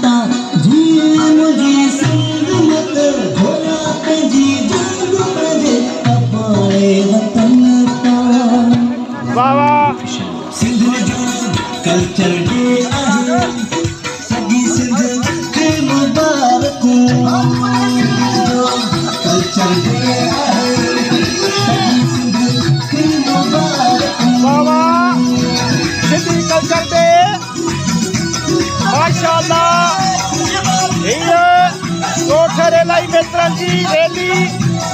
ता जी मुझी संग मत भोला जी जंग करे अपाए वतन ता वाह वाह सिंध जो कल्चर डे आहे सगी सिंध खे मुबारक जो कल्चर डे आहे सगी सिंध खे मुबारक बाबा सिंधी कल्चर डे माशाअल्लाह ये कोठरे लाई मित्रन जी रैली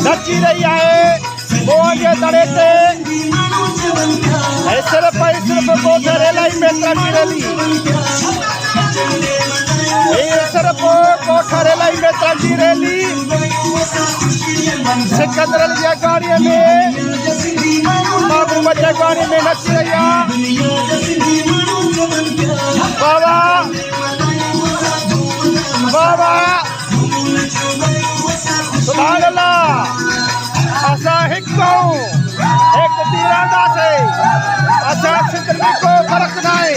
नची रही है मोह जे दड़े ते सिर्फ कोठरे लाई मित्रन जी रैली सिर्फ कोठरे लाई मित्रन जी रैली सिकंदर जी अगाड़ीअ में महबूब जी अगाड़ीअ में नची रही आहे बाबा बाबा सुभान अल्लाह असां हिकु हिकु थी रहंदासीं असां सिंध में को फ़र्क़ु न आहे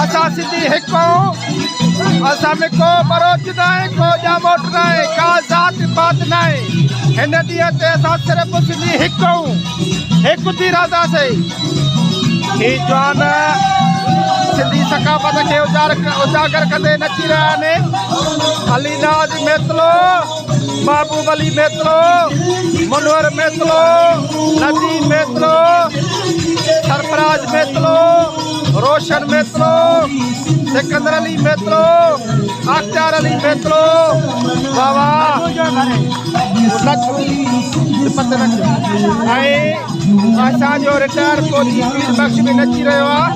असां सिंधी हिकु असां में को बरोच न आहे को ॼामोट न आहे का ज़ात पात न आहे हिन ॾींहं ते असां सिर्फ़ु सिंधी हिकु थी रहंदासीं ही जवान सिंधी सकाफ़त खे उजागर कंदे नची रहिया आहिनि अलीनाज मेतलो महबूब अली मेतलो मुनवर मेतलो नदीम मेतलो सरफराज मेतलो रोशन मेतलो सिकंदर अली मेतलो अख्तियार अली मेतलो बाबा ऐं असांजो रिटायर फौजी पीर बख़्श बि नची रहियो आहे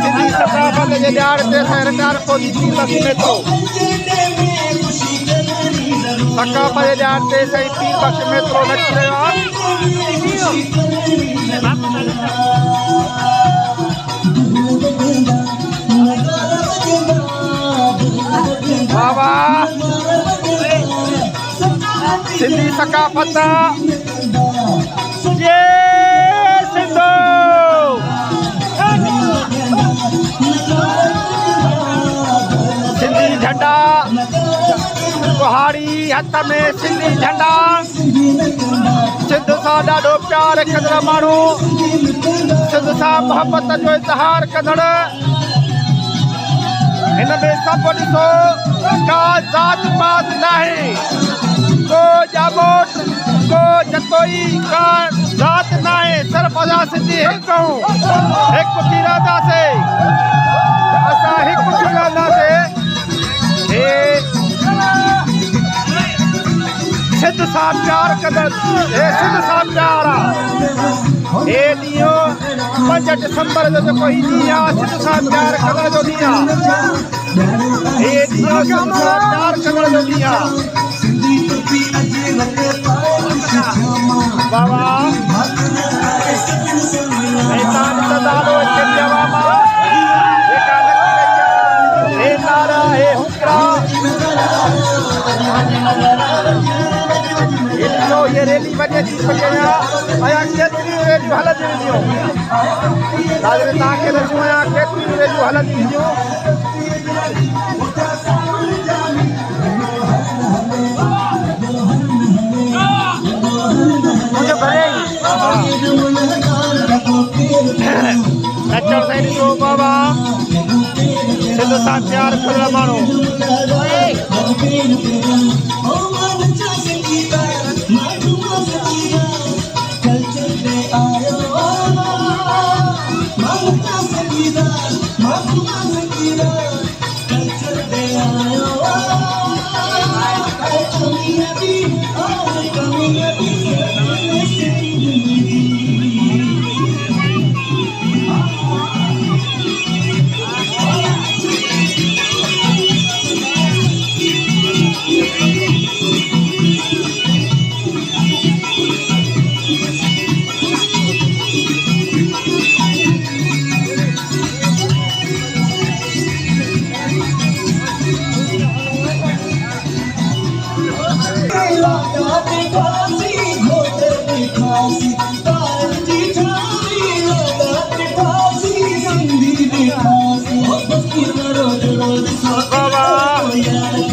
सिंधी सकाफ़त जे ॾियार ते असांजो रिटायर फौजी पीर बख़्श मेतलो सकाफ़त जे ॾियार ते साईं पीर बख़्श मेतलो नची रहियो आहे बाबा सिंधी सकाफ़त ये सिंधो सिंधी झंडा कुहाड़ी हथ में सिंधी झंडा सिंध सां ॾाढो प्यार रखंदड़ माण्हू सिंध सां मोहबत जो इज़हार कंदड़ हिन में सभु ॾिसो का ज़ात पात न आहे को ॼामोट को जतोई का ज़ात न आहे सिर्फ़ु असां सिंधी हिकु थी रहंदासीं असां हिकु थी रहंदासीं सिंध सां प्यार कंदड़ सिंध सां प्यार आहे हे ॾींहुं 5 डिसंबर जो जेको ही ॾींहुं आहे सिंध सां प्यार कंदड़ जो ॾींहुं आहे हे ॾींहुं सिंध सां प्यार कंदड़ जो ॾींहुं आहे बाबा तव्हां ॾिसंदा हे नारा हे हुकरा ये रैली वञे थी पई अञा केतिरियूं रैलियूं हलंदियूं वेंदियूं नाज़रीन तव्हांखे ॾिसूं अञा केतिरियूं रैलियूं हलंदियूं नचण साईं ॾिसो बाबा सिंध सां प्यार करण माण्हू बाबा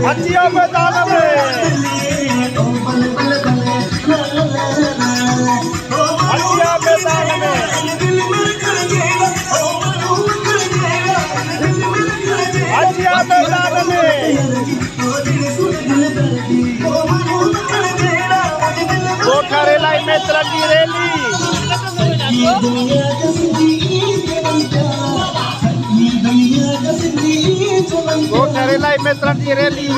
हथिया मैदान में हथिया मैदान में हथिया मैदान में गोरखा रेलाई में तिरंगी रैली गोरखा रेलाई में तिरंगी रैली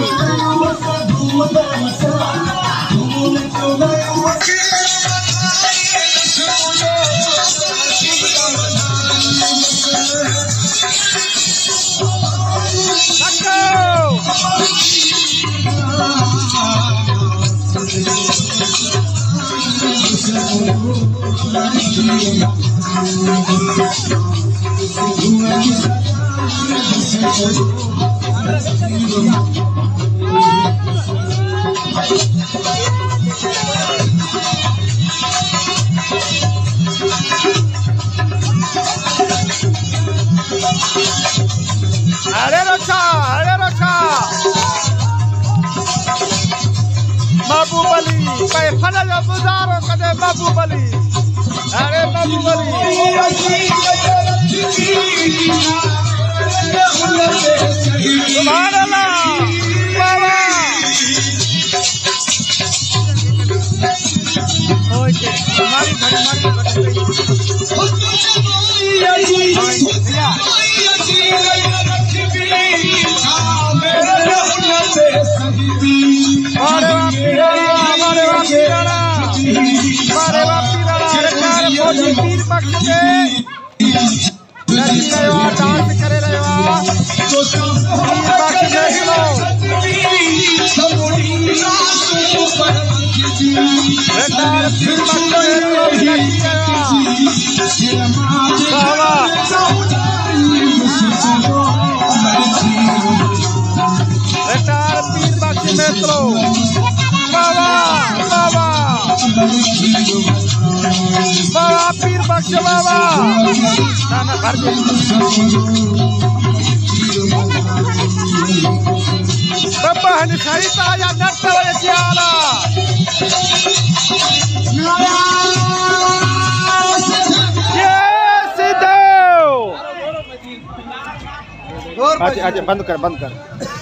अरे रक्षा बाबूबली पैफन गुजारो कदे बाबूबली अरे बाबूबली सुभान अल्लाह बाबा ओके हमारी पीर पक्ष के डांस करे रहे पीर पक्ष में तो बाबा बाबा बाबा पीर बख्श बाबा ना भर दे बाबा हन खरीदा या नट वाले जियाला ये सिद्धो अच्छा बंद कर